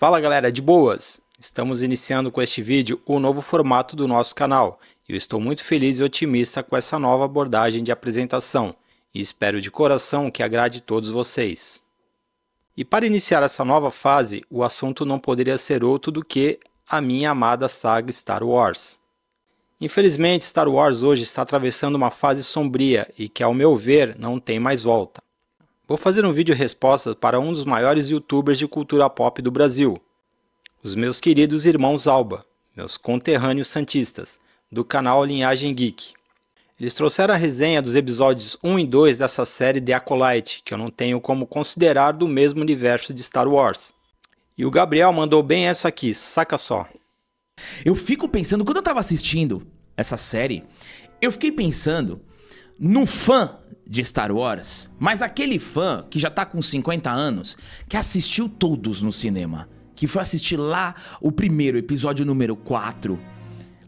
Fala galera, de boas? Estamos iniciando com este vídeo o novo formato do nosso canal. Eu estou muito feliz e otimista com essa nova abordagem de apresentação e espero de coração que agrade todos vocês. E para iniciar essa nova fase, o assunto não poderia ser outro do que a minha amada saga Star Wars. Infelizmente, Star Wars hoje está atravessando uma fase sombria e que, ao meu ver, não tem mais volta. Vou fazer um vídeo resposta para um dos maiores youtubers de cultura pop do Brasil, os meus queridos irmãos Alba, meus conterrâneos santistas, do canal Linhagem Geek. Eles trouxeram a resenha dos episódios 1 e 2 dessa série The Acolyte, que eu não tenho como considerar do mesmo universo de Star Wars. E o Gabriel mandou bem essa aqui, saca só. Eu fico pensando, quando eu tava assistindo essa série, eu fiquei pensando no fã de Star Wars, mas aquele fã que já tá com 50 anos, que assistiu todos no cinema, que foi assistir lá o primeiro episódio número 4,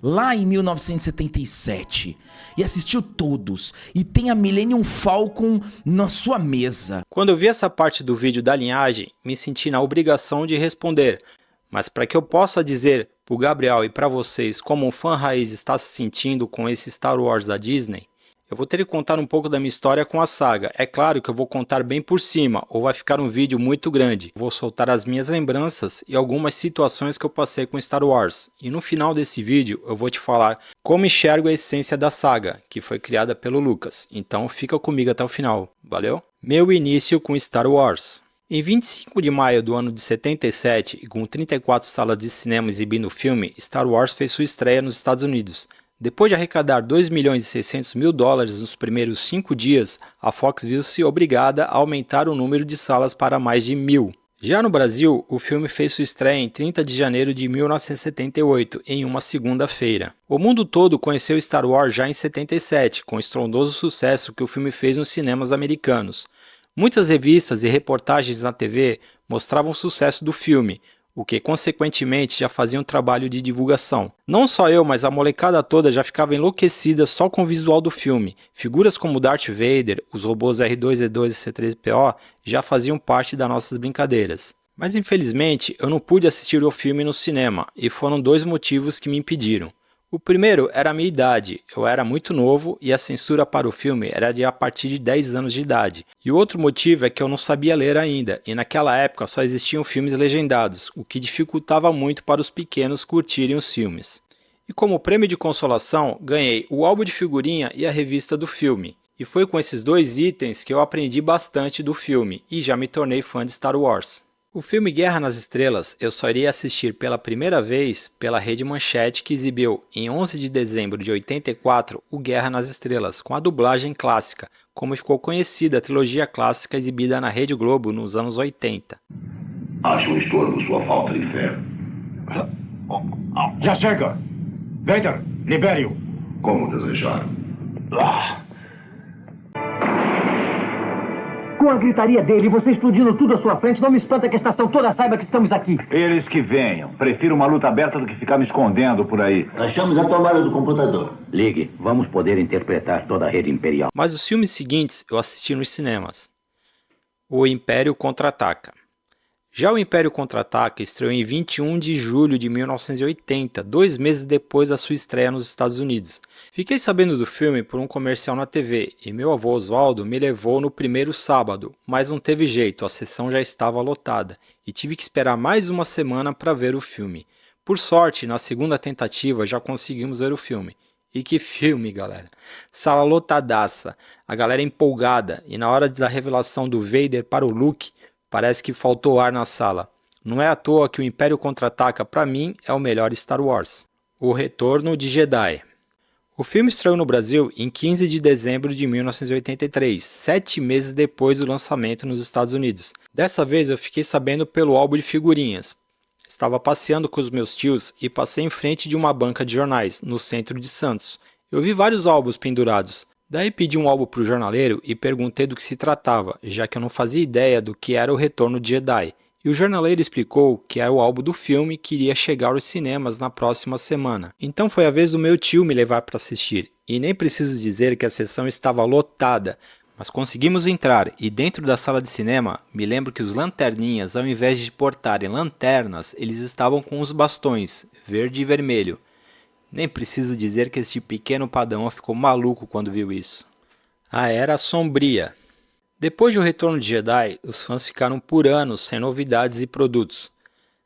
lá em 1977, e assistiu todos, e tem a Millennium Falcon na sua mesa. Quando eu vi essa parte do vídeo da linhagem, me senti na obrigação de responder, mas para que eu possa dizer pro Gabriel e para vocês como um fã raiz está se sentindo com esse Star Wars da Disney, eu vou ter que contar um pouco da minha história com a saga. É claro que eu vou contar bem por cima, ou vai ficar um vídeo muito grande. Vou soltar as minhas lembranças e algumas situações que eu passei com Star Wars. E no final desse vídeo eu vou te falar como enxergo a essência da saga, que foi criada pelo Lucas. Então fica comigo até o final, valeu? Meu início com Star Wars. Em 25 de maio do ano de 77, e com 34 salas de cinema exibindo o filme, Star Wars fez sua estreia nos Estados Unidos. Depois de arrecadar 2.600.000 dólares nos primeiros 5 dias, a Fox viu-se obrigada a aumentar o número de salas para mais de 1.000. Já no Brasil, o filme fez sua estreia em 30 de janeiro de 1978, em uma segunda-feira. O mundo todo conheceu Star Wars já em 77, com o estrondoso sucesso que o filme fez nos cinemas americanos. Muitas revistas e reportagens na TV mostravam o sucesso do filme, o que consequentemente já fazia um trabalho de divulgação. Não só eu, mas a molecada toda já ficava enlouquecida só com o visual do filme. Figuras como Darth Vader, os robôs R2-D2 e C-3PO já faziam parte das nossas brincadeiras. Mas infelizmente eu não pude assistir o filme no cinema, e foram 2 motivos que me impediram. O primeiro era a minha idade, eu era muito novo e a censura para o filme era de a partir de 10 anos de idade. E o outro motivo é que eu não sabia ler ainda, e naquela época só existiam filmes legendados, o que dificultava muito para os pequenos curtirem os filmes. E como prêmio de consolação, ganhei o álbum de figurinha e a revista do filme. E foi com esses 2 itens que eu aprendi bastante do filme, e já me tornei fã de Star Wars. O filme Guerra nas Estrelas eu só iria assistir pela primeira vez pela Rede Manchete, que exibiu em 11 de dezembro de 84 o Guerra nas Estrelas, com a dublagem clássica, como ficou conhecida a trilogia clássica exibida na Rede Globo nos anos 80. Acho um estorvo sua falta de fé. Já chega! Vader, libere-o! Como desejar. Com a gritaria dele, você explodindo tudo à sua frente, não me espanta que a estação toda saiba que estamos aqui. Eles que venham. Prefiro uma luta aberta do que ficar me escondendo por aí. Achamos a tomada do computador. Ligue, vamos poder interpretar toda a rede imperial. Mas os filmes seguintes eu assisti nos cinemas. O Império Contra-Ataca. Já o Império Contra-Ataca estreou em 21 de julho de 1980, 2 meses depois da sua estreia nos Estados Unidos. Fiquei sabendo do filme por um comercial na TV e meu avô Oswaldo me levou no primeiro sábado, mas não teve jeito, a sessão já estava lotada e tive que esperar mais uma semana para ver o filme. Por sorte, na segunda tentativa já conseguimos ver o filme. E que filme, galera! Sala lotadaça, a galera empolgada e na hora da revelação do Vader para o Luke, parece que faltou ar na sala. Não é à toa que o Império Contra-Ataca, para mim, é o melhor Star Wars. O Retorno de Jedi. O filme estreou no Brasil em 15 de dezembro de 1983, 7 meses depois do lançamento nos Estados Unidos. Dessa vez eu fiquei sabendo pelo álbum de figurinhas. Estava passeando com os meus tios e passei em frente de uma banca de jornais, no centro de Santos. Eu vi vários álbuns pendurados. Daí pedi um álbum para o jornaleiro e perguntei do que se tratava, já que eu não fazia ideia do que era o Retorno de Jedi. E o jornaleiro explicou que era o álbum do filme que iria chegar aos cinemas na próxima semana. Então foi a vez do meu tio me levar para assistir. E nem preciso dizer que a sessão estava lotada, Mas conseguimos entrar e dentro da sala de cinema, me lembro que os lanterninhas, ao invés de portarem lanternas, eles estavam com os bastões, verde e vermelho. Nem preciso dizer que este pequeno Padawan ficou maluco quando viu isso. A Era Sombria. Depois de O Retorno de Jedi, os fãs ficaram por anos sem novidades e produtos.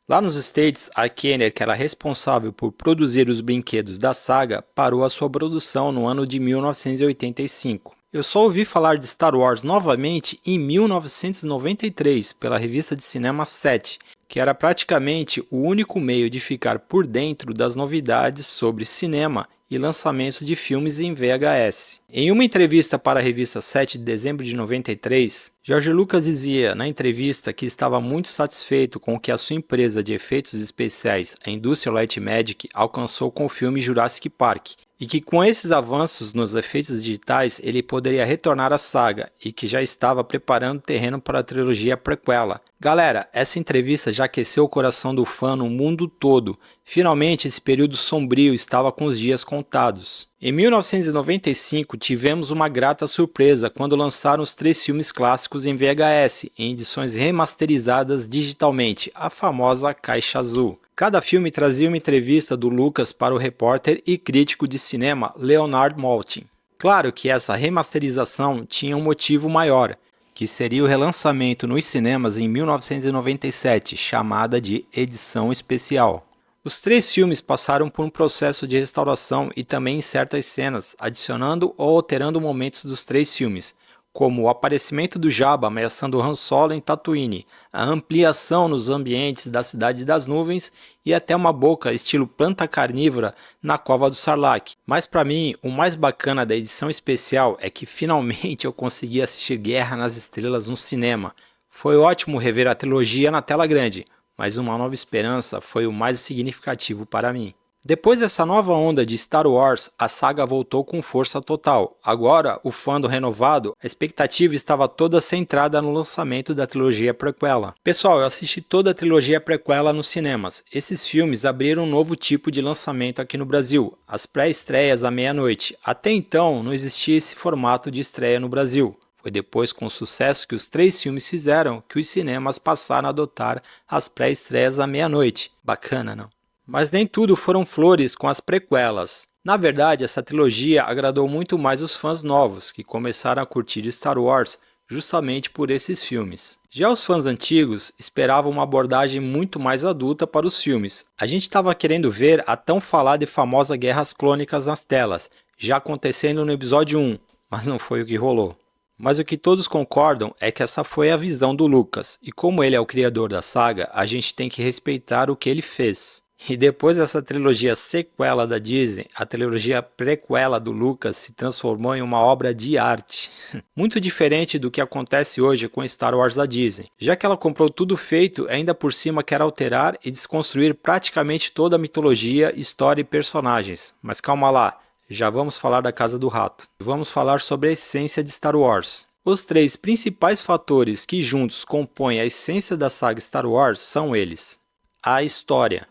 Lá nos States, a Kenner, que era responsável por produzir os brinquedos da saga, parou a sua produção no ano de 1985. Eu só ouvi falar de Star Wars novamente em 1993, pela revista de cinema 7, que era praticamente o único meio de ficar por dentro das novidades sobre cinema e lançamentos de filmes em VHS. Em uma entrevista para a revista 7 de dezembro de 93, George Lucas dizia na entrevista que estava muito satisfeito com o que a sua empresa de efeitos especiais, a Industrial Light Magic, alcançou com o filme Jurassic Park, e que com esses avanços nos efeitos digitais ele poderia retornar à saga e que já estava preparando o terreno para a trilogia prequela. Galera, essa entrevista já aqueceu o coração do fã no mundo todo. Finalmente esse período sombrio estava com os dias contados. Em 1995 tivemos uma grata surpresa quando lançaram os 3 filmes clássicos em VHS, em edições remasterizadas digitalmente, a famosa caixa azul. Cada filme trazia uma entrevista do Lucas para o repórter e crítico de cinema Leonard Maltin. Claro que essa remasterização tinha um motivo maior, que seria o relançamento nos cinemas em 1997, chamada de edição especial. Os 3 filmes passaram por um processo de restauração e também em certas cenas, adicionando ou alterando momentos dos 3 filmes, como o aparecimento do Jabba ameaçando Han Solo em Tatooine, a ampliação nos ambientes da Cidade das Nuvens e até uma boca estilo planta carnívora na Cova do Sarlacc. Mas para mim, o mais bacana da edição especial é que finalmente eu consegui assistir Guerra nas Estrelas no cinema. Foi ótimo rever a trilogia na tela grande, mas Uma Nova Esperança foi o mais significativo para mim. Depois dessa nova onda de Star Wars, a saga voltou com força total. Agora, o fandom renovado, a expectativa estava toda centrada no lançamento da trilogia prequela. Pessoal, eu assisti toda a trilogia prequela nos cinemas. Esses filmes abriram um novo tipo de lançamento aqui no Brasil, as pré-estreias à meia-noite. Até então, não existia esse formato de estreia no Brasil. Foi depois, com o sucesso que os 3 filmes fizeram, que os cinemas passaram a adotar as pré-estreias à meia-noite. Bacana, não? Mas nem tudo foram flores com as prequelas. Na verdade, essa trilogia agradou muito mais os fãs novos, que começaram a curtir Star Wars justamente por esses filmes. Já os fãs antigos esperavam uma abordagem muito mais adulta para os filmes. A gente estava querendo ver a tão falada e famosa Guerras Clônicas nas telas, já acontecendo no episódio 1, mas não foi o que rolou. Mas o que todos concordam é que essa foi a visão do Lucas, e como ele é o criador da saga, a gente tem que respeitar o que ele fez. E depois dessa trilogia sequela da Disney, a trilogia prequela do Lucas se transformou em uma obra de arte. Muito diferente do que acontece hoje com Star Wars da Disney, já que ela comprou tudo feito, ainda por cima quer alterar e desconstruir praticamente toda a mitologia, história e personagens. Mas calma lá, já vamos falar da Casa do Rato. Vamos falar sobre a essência de Star Wars. Os 3 principais fatores que juntos compõem a essência da saga Star Wars são eles: a história.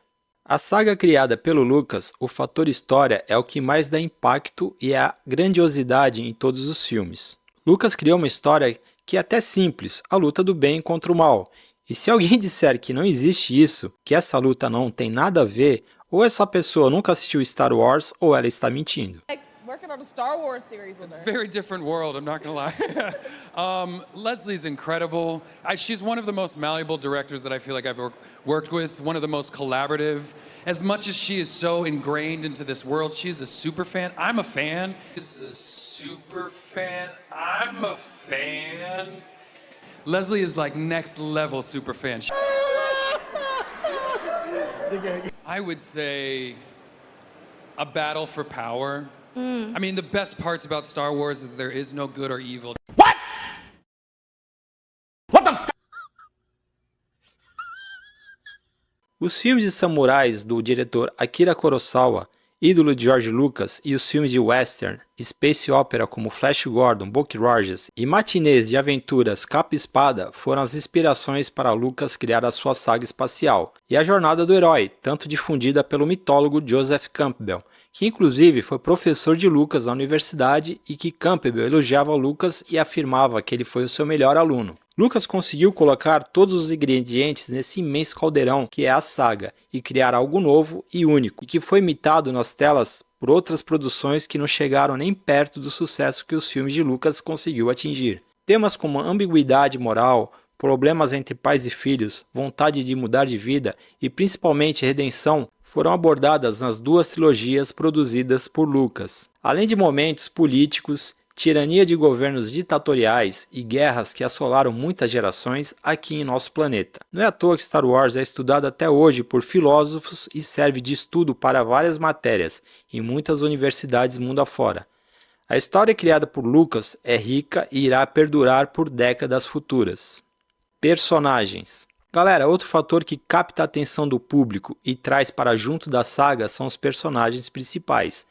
A saga criada pelo Lucas, o fator história é o que mais dá impacto e a grandiosidade em todos os filmes. Lucas criou uma história que é até simples, a luta do bem contra o mal. E se alguém disser que não existe isso, que essa luta não tem nada a ver, ou essa pessoa nunca assistiu Star Wars ou ela está mentindo. Working on a Star Wars series with her. Very different world, I'm not gonna lie. Leslie's incredible. She's one of the most malleable directors that I feel like I've worked with, one of the most collaborative. As much as she is so ingrained into this world, she's a super fan. I'm a fan. She's a super fan. I'm a fan. Leslie is like next level super fan. I would say a battle for power. I mean, the best parts about Star Wars is there is no good or evil. Os filmes de samurais do diretor Akira Kurosawa Ídolo de George Lucas, e os filmes de western, space opera como Flash Gordon, Buck Rogers e matinês de aventuras capa e espada foram as inspirações para Lucas criar a sua saga espacial, e a jornada do herói, tanto difundida pelo mitólogo Joseph Campbell, que inclusive foi professor de Lucas na universidade e que Campbell elogiava Lucas e afirmava que ele foi o seu melhor aluno. Lucas conseguiu colocar todos os ingredientes nesse imenso caldeirão que é a saga e criar algo novo e único, e que foi imitado nas telas por outras produções que não chegaram nem perto do sucesso que os filmes de Lucas conseguiu atingir. Temas como ambiguidade moral, problemas entre pais e filhos, vontade de mudar de vida e principalmente redenção foram abordadas nas duas trilogias produzidas por Lucas, além de momentos políticos, tirania de governos ditatoriais e guerras que assolaram muitas gerações aqui em nosso planeta. Não é à toa que Star Wars é estudado até hoje por filósofos e serve de estudo para várias matérias em muitas universidades mundo afora. A história criada por Lucas é rica e irá perdurar por décadas futuras. Personagens. Galera, outro fator que capta a atenção do público e traz para junto da saga são os personagens principais.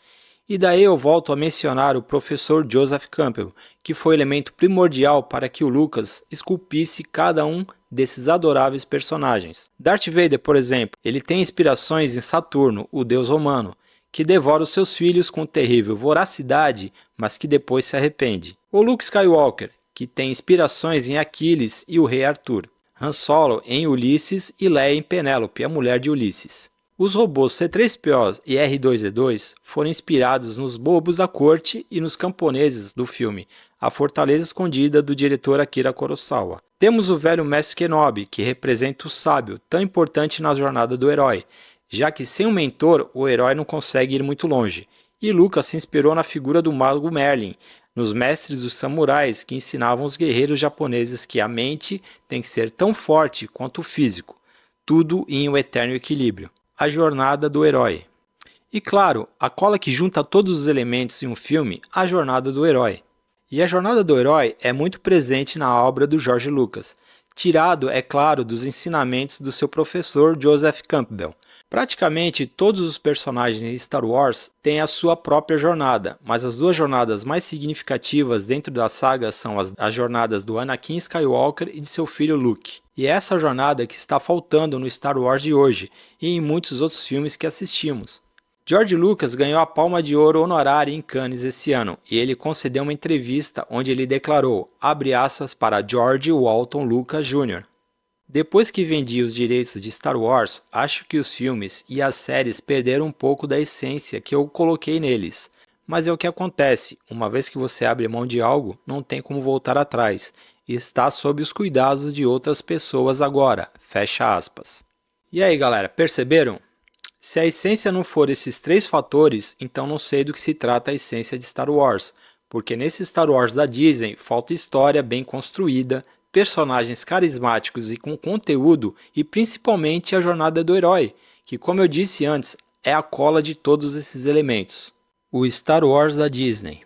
E daí eu volto a mencionar o professor Joseph Campbell, que foi elemento primordial para que o Lucas esculpisse cada um desses adoráveis personagens. Darth Vader, por exemplo, ele tem inspirações em Saturno, o deus romano, que devora os seus filhos com terrível voracidade, mas que depois se arrepende. O Luke Skywalker, que tem inspirações em Aquiles e o rei Arthur. Han Solo em Ulisses e Leia em Penélope, a mulher de Ulisses. Os robôs C-3PO e R2-D2 foram inspirados nos bobos da corte e nos camponeses do filme A Fortaleza Escondida, do diretor Akira Kurosawa. Temos o velho mestre Kenobi, que representa o sábio, tão importante na jornada do herói, já que sem um mentor o herói não consegue ir muito longe. E Lucas se inspirou na figura do mago Merlin, nos mestres dos samurais que ensinavam os guerreiros japoneses que a mente tem que ser tão forte quanto o físico, tudo em um eterno equilíbrio. A jornada do herói. E claro, a cola que junta todos os elementos em um filme, a jornada do herói. E a jornada do herói é muito presente na obra do George Lucas, tirado, é claro, dos ensinamentos do seu professor Joseph Campbell. Praticamente todos os personagens em Star Wars têm a sua própria jornada, mas as duas jornadas mais significativas dentro da saga são as jornadas do Anakin Skywalker e de seu filho Luke. E é essa jornada que está faltando no Star Wars de hoje e em muitos outros filmes que assistimos. George Lucas ganhou a Palma de Ouro honorária em Cannes esse ano e ele concedeu uma entrevista onde ele declarou, abre aspas, para George Walton Lucas Jr. Depois que vendi os direitos de Star Wars, acho que os filmes e as séries perderam um pouco da essência que eu coloquei neles. Mas é o que acontece, uma vez que você abre mão de algo, não tem como voltar atrás. E está sob os cuidados de outras pessoas agora, fecha aspas. E aí galera, perceberam? Se a essência não for esses três fatores, então não sei do que se trata a essência de Star Wars. Porque nesse Star Wars da Disney falta história bem construída, personagens carismáticos e com conteúdo e principalmente a jornada do herói, que como eu disse antes, é a cola de todos esses elementos. O Star Wars da Disney.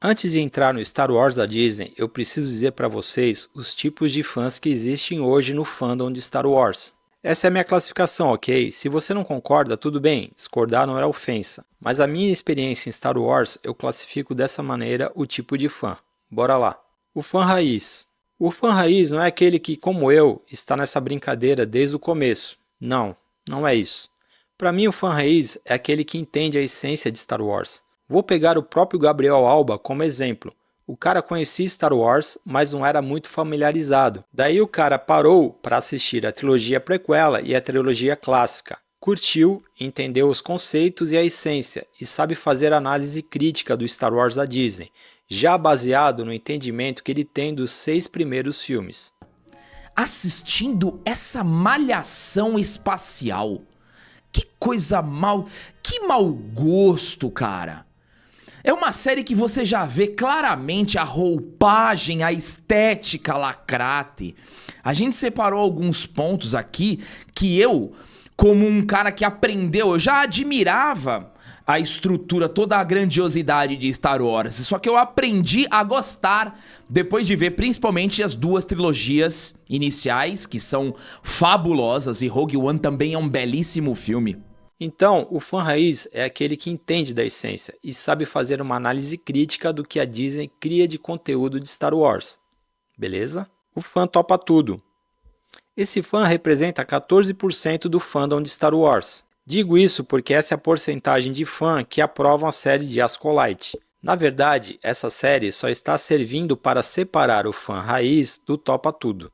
Antes de entrar no Star Wars da Disney, eu preciso dizer para vocês os tipos de fãs que existem hoje no fandom de Star Wars. Essa é a minha classificação, ok? Se você não concorda, tudo bem, discordar não é ofensa. Mas a minha experiência em Star Wars, eu classifico dessa maneira o tipo de fã. Bora lá. O fã raiz. O fã raiz não é aquele que, como eu, está nessa brincadeira desde o começo. Não, não é isso. Para mim, o fã raiz é aquele que entende a essência de Star Wars. Vou pegar o próprio Gabriel Alba como exemplo. O cara conhecia Star Wars, mas não era muito familiarizado. Daí o cara parou para assistir a trilogia prequela e a trilogia clássica. Curtiu, entendeu os conceitos e a essência, e sabe fazer análise crítica do Star Wars da Disney, já baseado no entendimento que ele tem dos 6 primeiros filmes. Assistindo essa malhação espacial. Que coisa mal... Que mau gosto, cara. É uma série que você já vê claramente a roupagem, a estética lacrate. A gente separou alguns pontos aqui que eu, como um cara que aprendeu, eu já admirava a estrutura, toda a grandiosidade de Star Wars. Só que eu aprendi a gostar depois de ver principalmente as duas trilogias iniciais, que são fabulosas, e Rogue One também é um belíssimo filme. Então, o fã raiz é aquele que entende da essência e sabe fazer uma análise crítica do que a Disney cria de conteúdo de Star Wars. Beleza? O fã topa tudo. Esse fã representa 14% do fandom de Star Wars. Digo isso porque essa é a porcentagem de fã que aprovam a série de Acolyte. Na verdade, essa série só está servindo para separar o fã raiz do topa tudo.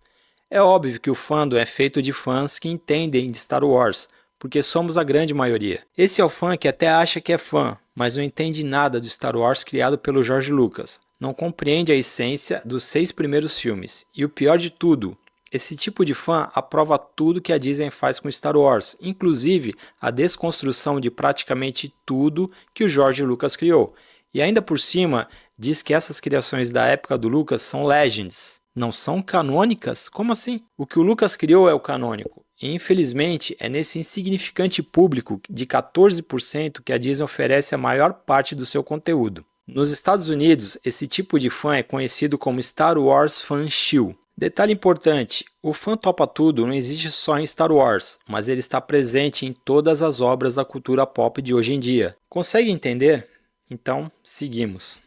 É óbvio que o fandom é feito de fãs que entendem de Star Wars, porque somos a grande maioria. Esse é o fã que até acha que é fã, mas não entende nada do Star Wars criado pelo George Lucas. Não compreende a essência dos 6 primeiros filmes. E o pior de tudo, esse tipo de fã aprova tudo que a Disney faz com Star Wars, inclusive a desconstrução de praticamente tudo que o George Lucas criou. E ainda por cima, diz que essas criações da época do Lucas são legends. Não são canônicas? Como assim? O que o Lucas criou é o canônico. E infelizmente é nesse insignificante público de 14% que a Disney oferece a maior parte do seu conteúdo. Nos Estados Unidos, esse tipo de fã é conhecido como Star Wars Fan Shill. Detalhe importante, o fã topa tudo não existe só em Star Wars, mas ele está presente em todas as obras da cultura pop de hoje em dia. Consegue entender? Então, seguimos.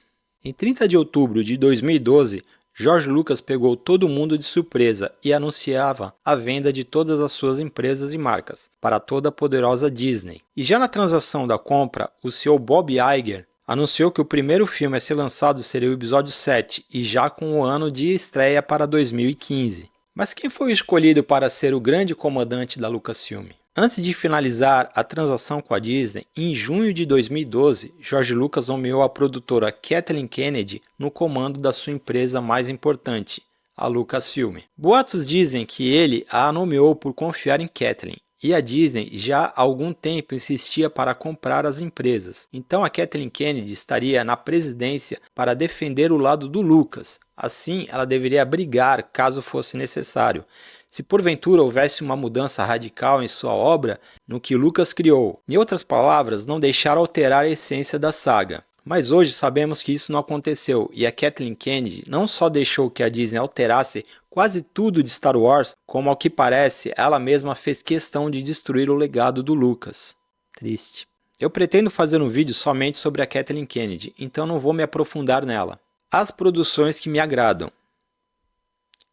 Em 30 de outubro de 2012, George Lucas pegou todo mundo de surpresa e anunciava a venda de todas as suas empresas e marcas para toda a poderosa Disney. E já na transação da compra, o CEO Bob Iger anunciou que o primeiro filme a ser lançado seria o episódio 7 e já com o ano de estreia para 2015. Mas quem foi escolhido para ser o grande comandante da Lucasfilm? Antes de finalizar a transação com a Disney, em junho de 2012, George Lucas nomeou a produtora Kathleen Kennedy no comando da sua empresa mais importante, a Lucasfilm. Boatos dizem que ele a nomeou por confiar em Kathleen, e a Disney já há algum tempo insistia para comprar as empresas. Então a Kathleen Kennedy estaria na presidência para defender o lado do Lucas. Assim, ela deveria brigar caso fosse necessário. Se porventura houvesse uma mudança radical em sua obra, no que Lucas criou. Em outras palavras, não deixar alterar a essência da saga. Mas hoje sabemos que isso não aconteceu e a Kathleen Kennedy não só deixou que a Disney alterasse quase tudo de Star Wars, como ao que parece, ela mesma fez questão de destruir o legado do Lucas. Triste. Eu pretendo fazer um vídeo somente sobre a Kathleen Kennedy, então não vou me aprofundar nela. As produções que me agradam.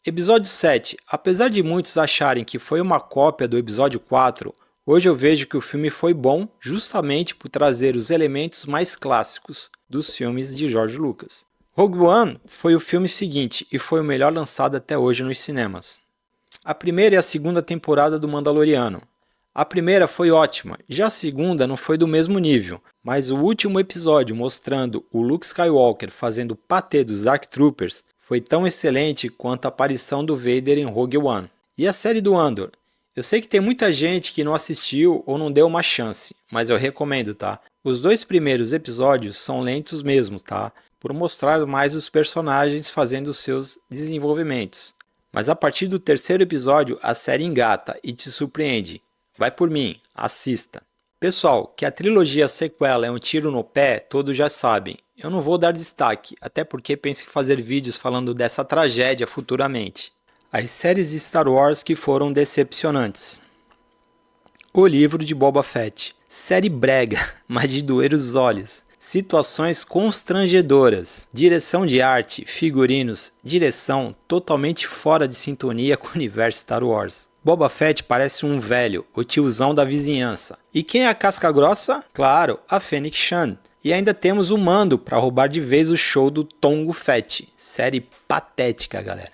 Episódio 7. Apesar de muitos acharem que foi uma cópia do episódio 4, hoje eu vejo que o filme foi bom justamente por trazer os elementos mais clássicos dos filmes de George Lucas. Rogue One foi o filme seguinte e foi o melhor lançado até hoje nos cinemas. A primeira e a segunda temporada do Mandaloriano. A primeira foi ótima, já a segunda não foi do mesmo nível, mas o último episódio mostrando o Luke Skywalker fazendo patê dos Dark Troopers foi tão excelente quanto a aparição do Vader em Rogue One. E a série do Andor? Eu sei que tem muita gente que não assistiu ou não deu uma chance, mas eu recomendo, tá? Os 2 primeiros episódios são lentos mesmo, tá? Por mostrar mais os personagens fazendo seus desenvolvimentos. Mas a partir do 3º episódio, a série engata e te surpreende. Vai por mim, assista. Pessoal, que a trilogia sequela é um tiro no pé, todos já sabem. Eu não vou dar destaque, até porque penso em fazer vídeos falando dessa tragédia futuramente. As séries de Star Wars que foram decepcionantes. O livro de Boba Fett. Série brega, mas de doer os olhos. Situações constrangedoras. Direção de arte, figurinos, direção totalmente fora de sintonia com o universo Star Wars. Boba Fett parece um velho, o tiozão da vizinhança. E quem é a casca grossa? Claro, a Fennec Shand. E ainda temos o Mando para roubar de vez o show do Tongo Fett. Série patética, galera.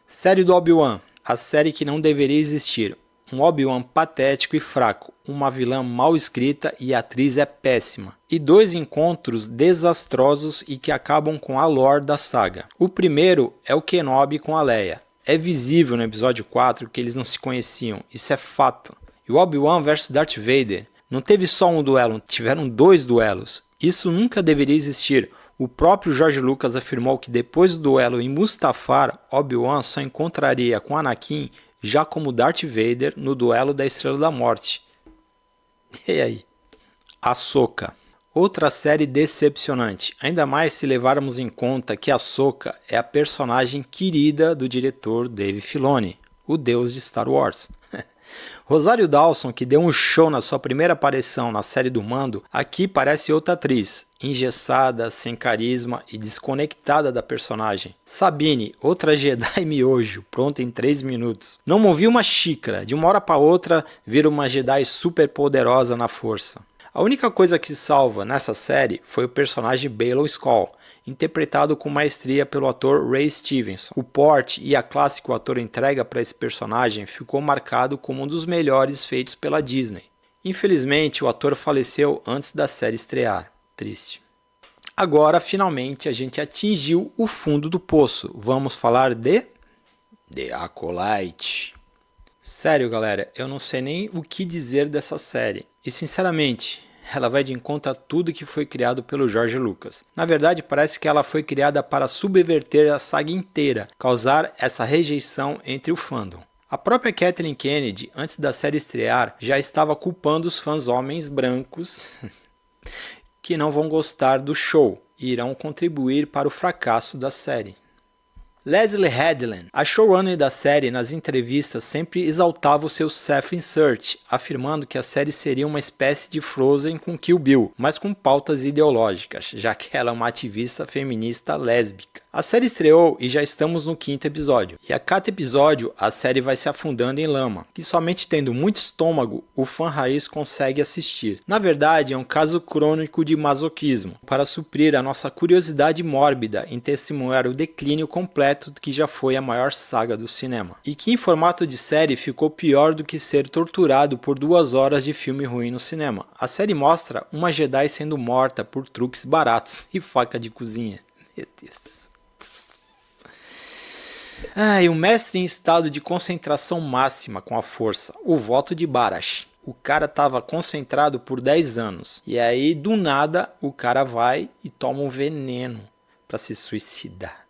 Série do Obi-Wan. A série que não deveria existir. Um Obi-Wan patético e fraco. Uma vilã mal escrita e a atriz é péssima. E 2 encontros desastrosos e que acabam com a lore da saga. O primeiro é o Kenobi com a Leia. É visível no episódio 4 que eles não se conheciam. Isso é fato. E o Obi-Wan vs Darth Vader. Não teve só um duelo, tiveram 2 duelos. Isso nunca deveria existir. O próprio George Lucas afirmou que depois do duelo em Mustafar, Obi-Wan só encontraria com Anakin já como Darth Vader no duelo da Estrela da Morte. E aí? Ahsoka. Outra série decepcionante, ainda mais se levarmos em conta que Ahsoka é a personagem querida do diretor Dave Filoni. o deus de Star Wars. Rosário Dawson, que deu um show na sua primeira aparição na série do Mando, aqui parece outra atriz, engessada, sem carisma e desconectada da personagem. Sabine, outra Jedi miojo, pronta em 3 minutos. Não movia uma xícara, de uma hora para outra vira uma Jedi super poderosa na força. A única coisa que salva nessa série foi o personagem Baylo Skoll, interpretado com maestria pelo ator Ray Stevenson. O porte e a classe que o ator entrega para esse personagem ficou marcado como um dos melhores feitos pela Disney. Infelizmente, o ator faleceu antes da série estrear. Triste. Agora, finalmente, a gente atingiu o fundo do poço. Vamos falar de The Acolyte. Sério, galera, eu não sei nem o que dizer dessa série. E, sinceramente, ela vai de encontro a tudo que foi criado pelo George Lucas. Na verdade, parece que ela foi criada para subverter a saga inteira, causar essa rejeição entre o fandom. A própria Kathleen Kennedy, antes da série estrear, já estava culpando os fãs homens brancos que não vão gostar do show e irão contribuir para o fracasso da série. Leslie Headland, a showrunner da série, nas entrevistas sempre exaltava o seu self-insert, afirmando que a série seria uma espécie de Frozen com Kill Bill, mas com pautas ideológicas, já que ela é uma ativista feminista lésbica. A série estreou e já estamos no 5º episódio, e a cada episódio a série vai se afundando em lama, que somente tendo muito estômago o fã raiz consegue assistir. Na verdade, é um caso crônico de masoquismo, para suprir a nossa curiosidade mórbida em testemunhar o declínio completo do que já foi a maior saga do cinema. E que em formato de série ficou pior do que ser torturado por 2 horas de filme ruim no cinema. A série mostra uma Jedi sendo morta por truques baratos e faca de cozinha. Meu Deus. E o mestre em estado de concentração máxima com a força, o voto de Barash. O cara estava concentrado por 10 anos. E aí, do nada, o cara vai e toma um veneno para se suicidar.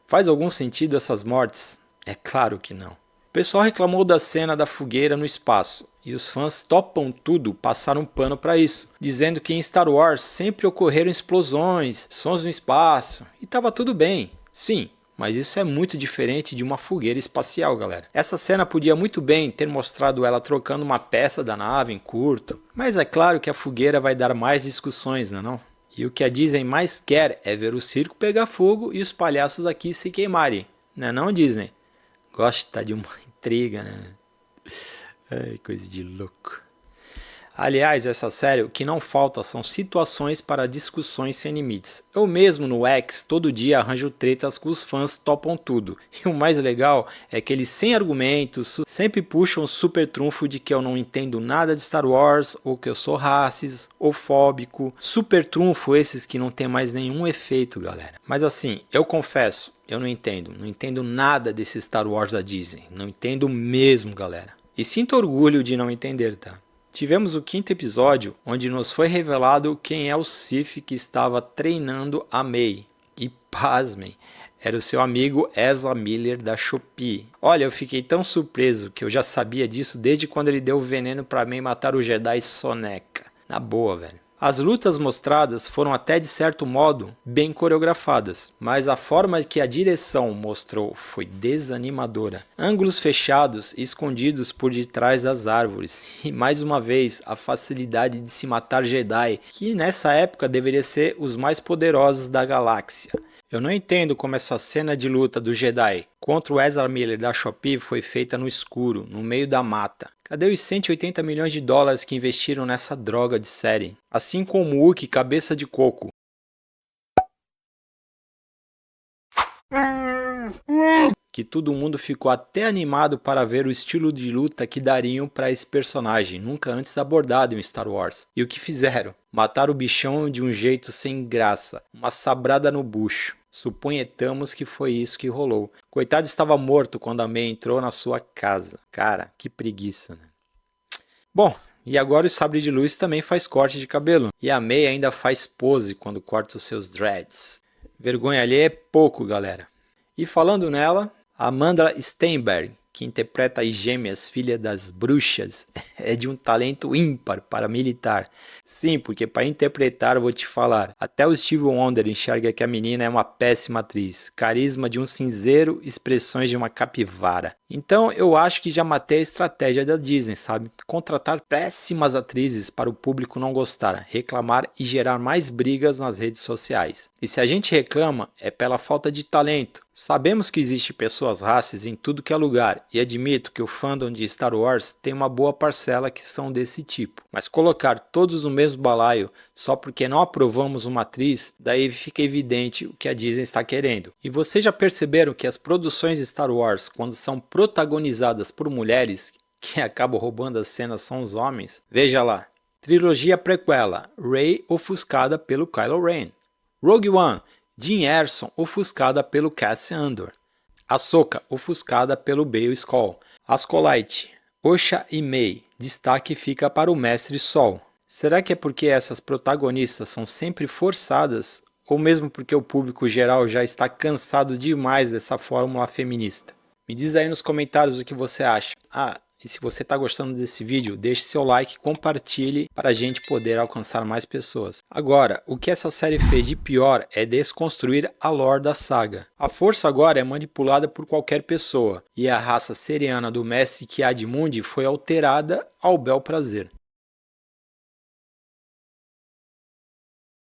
Faz algum sentido essas mortes? É claro que não. O pessoal reclamou da cena da fogueira no espaço. E os fãs topam tudo passaram um pano para isso, dizendo que em Star Wars sempre ocorreram explosões, sons no espaço, e estava tudo bem. Sim, mas isso é muito diferente de uma fogueira espacial, galera. Essa cena podia muito bem ter mostrado ela trocando uma peça da nave em curto, mas é claro que a fogueira vai dar mais discussões, não é não? E o que a Disney mais quer é ver o circo pegar fogo e os palhaços aqui se queimarem, não é não, Disney? Gosta de uma intriga, né? Ai, coisa de louco. Aliás, essa série, o que não falta são situações para discussões sem limites. Eu mesmo no X, todo dia arranjo tretas com os fãs topam tudo. E o mais legal é que eles sem argumentos sempre puxam o super trunfo de que eu não entendo nada de Star Wars, ou que eu sou racista, ou fóbico. Super trunfo esses que não tem mais nenhum efeito, galera. Mas assim, eu confesso, eu não entendo nada desse Star Wars da Disney. Não entendo mesmo, galera. E sinto orgulho de não entender, tá? Tivemos o 5º episódio, onde nos foi revelado quem é o Sith que estava treinando a May. E pasmem, era o seu amigo Ezra Miller da Shopee. Olha, eu fiquei tão surpreso que eu já sabia disso desde quando ele deu o veneno pra May matar o Jedi Soneca. Na boa, velho. As lutas mostradas foram até de certo modo bem coreografadas, mas a forma que a direção mostrou foi desanimadora. Ângulos fechados e escondidos por detrás das árvores, e mais uma vez a facilidade de se matar Jedi, que nessa época deveria ser os mais poderosos da galáxia. Eu não entendo como essa cena de luta do Jedi contra o Ezra Miller da Shopee foi feita no escuro, no meio da mata. Cadê os 180 milhões de dólares que investiram nessa droga de série? Assim como o Wookiee cabeça de coco. Que todo mundo ficou até animado para ver o estilo de luta que dariam para esse personagem, nunca antes abordado em Star Wars. E o que fizeram? Mataram o bichão de um jeito sem graça, uma sabrada no bucho. Suponhamos que foi isso que rolou. Coitado estava morto quando a May entrou na sua casa. Cara, que preguiça, né? Bom, e agora o Sabre de Luz também faz corte de cabelo. E a May ainda faz pose quando corta os seus dreads. Vergonha alheia é pouco, galera. E falando nela, Amanda Stenberg, que interpreta as gêmeas, filha das bruxas, é de um talento ímpar para militar. Sim, porque para interpretar, eu vou te falar, até o Steve Wonder enxerga que a menina é uma péssima atriz. Carisma de um cinzeiro, expressões de uma capivara. Então eu acho que já matei a estratégia da Disney, sabe? Contratar péssimas atrizes para o público não gostar, reclamar e gerar mais brigas nas redes sociais. E se a gente reclama, é pela falta de talento. Sabemos que existe pessoas racis em tudo que é lugar, e admito que o fandom de Star Wars tem uma boa parcela que são desse tipo. Mas colocar todos no mesmo balaio só porque não aprovamos uma atriz, daí fica evidente o que a Disney está querendo. E vocês já perceberam que as produções de Star Wars, quando são protagonizadas por mulheres, quem acaba roubando as cenas são os homens? Veja lá. Trilogia prequela, Rey ofuscada pelo Kylo Ren. Rogue One, Jyn Erso ofuscada pelo Cassian Andor. Ahsoka ofuscada pelo Bail Skoll. Acolyte, Osha e May, destaque fica para o Mestre Sol. Será que é porque essas protagonistas são sempre forçadas ou mesmo porque o público geral já está cansado demais dessa fórmula feminista? Me diz aí nos comentários o que você acha. E se você está gostando desse vídeo, deixe seu like e compartilhe para a gente poder alcançar mais pessoas. Agora, o que essa série fez de pior é desconstruir a lore da saga. A força agora é manipulada por qualquer pessoa, e a raça seriana do mestre Ki-Adi-Mundi foi alterada ao bel prazer.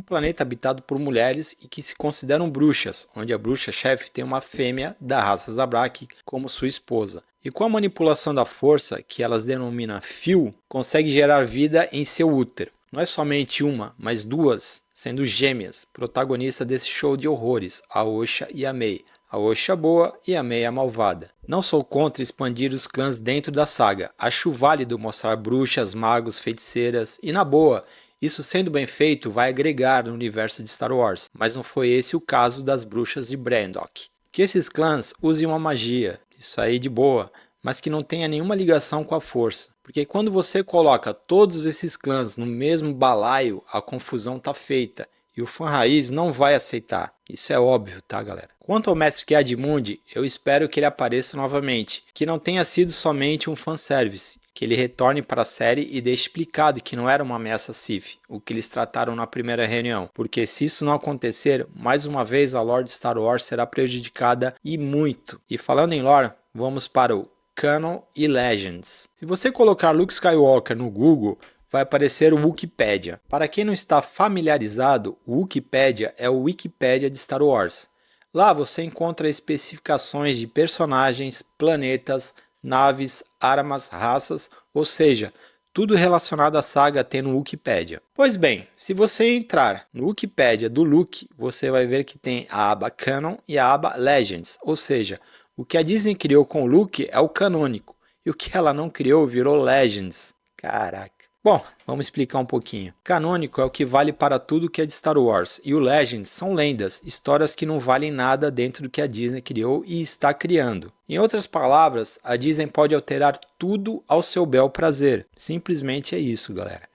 Um planeta habitado por mulheres e que se consideram bruxas, onde a bruxa-chefe tem uma fêmea da raça Zabrak como sua esposa. E com a manipulação da força, que elas denominam fio, consegue gerar vida em seu útero. Não é somente uma, mas duas, sendo gêmeas, protagonistas desse show de horrores, a Osha e a May. A Osha boa e a May a malvada. Não sou contra expandir os clãs dentro da saga. Acho válido mostrar bruxas, magos, feiticeiras e na boa, isso sendo bem feito vai agregar no universo de Star Wars, mas não foi esse o caso das bruxas de Brandok. Que esses clãs usem uma magia, isso aí de boa, mas que não tenha nenhuma ligação com a força. Porque quando você coloca todos esses clãs no mesmo balaio, a confusão tá feita. E o fã raiz não vai aceitar. Isso é óbvio, tá, galera? Quanto ao mestre Ki-Adi-Mundi, eu espero que ele apareça novamente. Que não tenha sido somente um fanservice. Que ele retorne para a série e deixe explicado que não era uma ameaça Sith, o que eles trataram na primeira reunião. Porque se isso não acontecer, mais uma vez a lore de Star Wars será prejudicada e muito. E falando em lore, vamos para o Canon e Legends. Se você colocar Luke Skywalker no Google, vai aparecer o Wikipedia. Para quem não está familiarizado, o Wikipedia é o Wikipedia de Star Wars. Lá você encontra especificações de personagens, planetas, naves, armas, raças, ou seja, tudo relacionado à saga tem no Wikipedia. Pois bem, se você entrar no Wikipedia do Luke, você vai ver que tem a aba Canon e a aba Legends, ou seja, o que a Disney criou com o Luke é o canônico, e o que ela não criou virou Legends. Caraca. Bom, vamos explicar um pouquinho. Canônico é o que vale para tudo que é de Star Wars, e o Legends são lendas, histórias que não valem nada dentro do que a Disney criou e está criando. Em outras palavras, a Disney pode alterar tudo ao seu bel prazer. Simplesmente é isso, galera.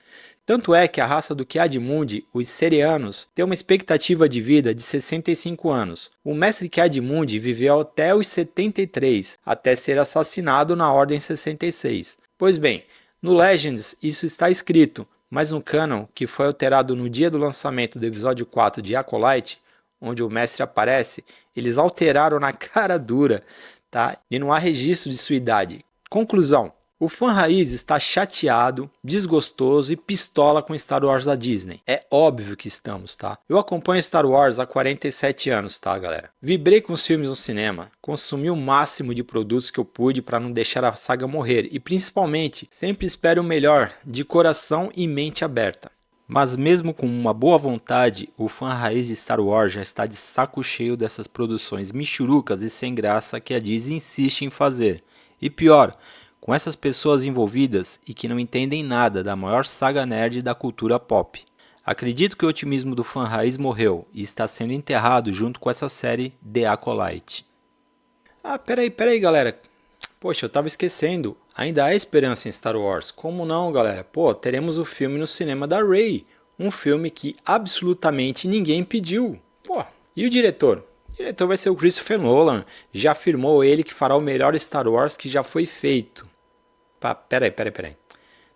Tanto é que a raça do Ki-Adi-Mundi, os Serianos, tem uma expectativa de vida de 65 anos. O mestre Ki-Adi-Mundi viveu até os 73, até ser assassinado na Ordem 66. Pois bem, no Legends isso está escrito, mas no Canon, que foi alterado no dia do lançamento do episódio 4 de Acolyte, onde o mestre aparece, eles alteraram na cara dura, tá? E não há registro de sua idade. Conclusão. O fã raiz está chateado, desgostoso e pistola com Star Wars da Disney. É óbvio que estamos, tá? Eu acompanho Star Wars há 47 anos, tá, galera? Vibrei com os filmes no cinema, consumi o máximo de produtos que eu pude para não deixar a saga morrer e, principalmente, sempre espero o melhor, de coração e mente aberta. Mas mesmo com uma boa vontade, o fã raiz de Star Wars já está de saco cheio dessas produções michurucas e sem graça que a Disney insiste em fazer. E pior, com essas pessoas envolvidas e que não entendem nada da maior saga nerd da cultura pop. Acredito que o otimismo do fã raiz morreu e está sendo enterrado junto com essa série The Acolyte. Peraí galera. Poxa, eu tava esquecendo. Ainda há esperança em Star Wars. Como não, galera? Pô, teremos o filme no cinema da Rey. Um filme que absolutamente ninguém pediu. Pô, e o diretor? O diretor vai ser o Christopher Nolan. Já afirmou ele que fará o melhor Star Wars que já foi feito. Peraí.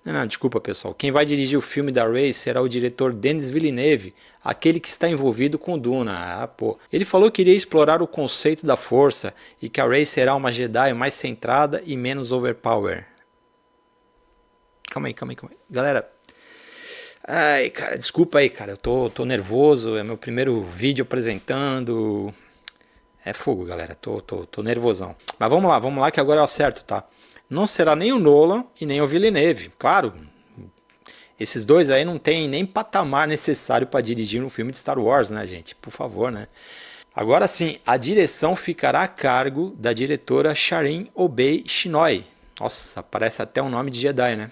Não, desculpa pessoal, quem vai dirigir o filme da Rey será o diretor Denis Villeneuve, aquele que está envolvido com Duna. Ele falou que iria explorar o conceito da força e que a Rey será uma Jedi mais centrada e menos overpower. Calma aí. Galera, ai cara, desculpa aí cara, eu tô nervoso, é meu primeiro vídeo apresentando. É fogo galera, tô nervosão. Mas vamos lá que agora eu acerto, tá? Não será nem o Nolan e nem o Villeneuve. Claro, esses dois aí não tem nem patamar necessário para dirigir um filme de Star Wars, né, gente? Por favor, né? Agora sim, a direção ficará a cargo da diretora Sharin Obey Shinoy. Nossa, parece até um nome de Jedi, né?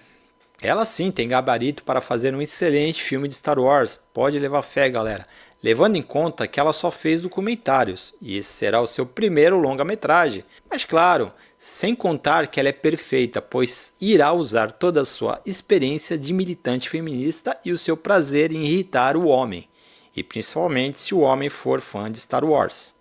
Ela sim tem gabarito para fazer um excelente filme de Star Wars. Pode levar fé, galera. Levando em conta que ela só fez documentários, e esse será o seu primeiro longa-metragem. Mas claro, sem contar que ela é perfeita, pois irá usar toda a sua experiência de militante feminista e o seu prazer em irritar o homem, e principalmente se o homem for fã de Star Wars.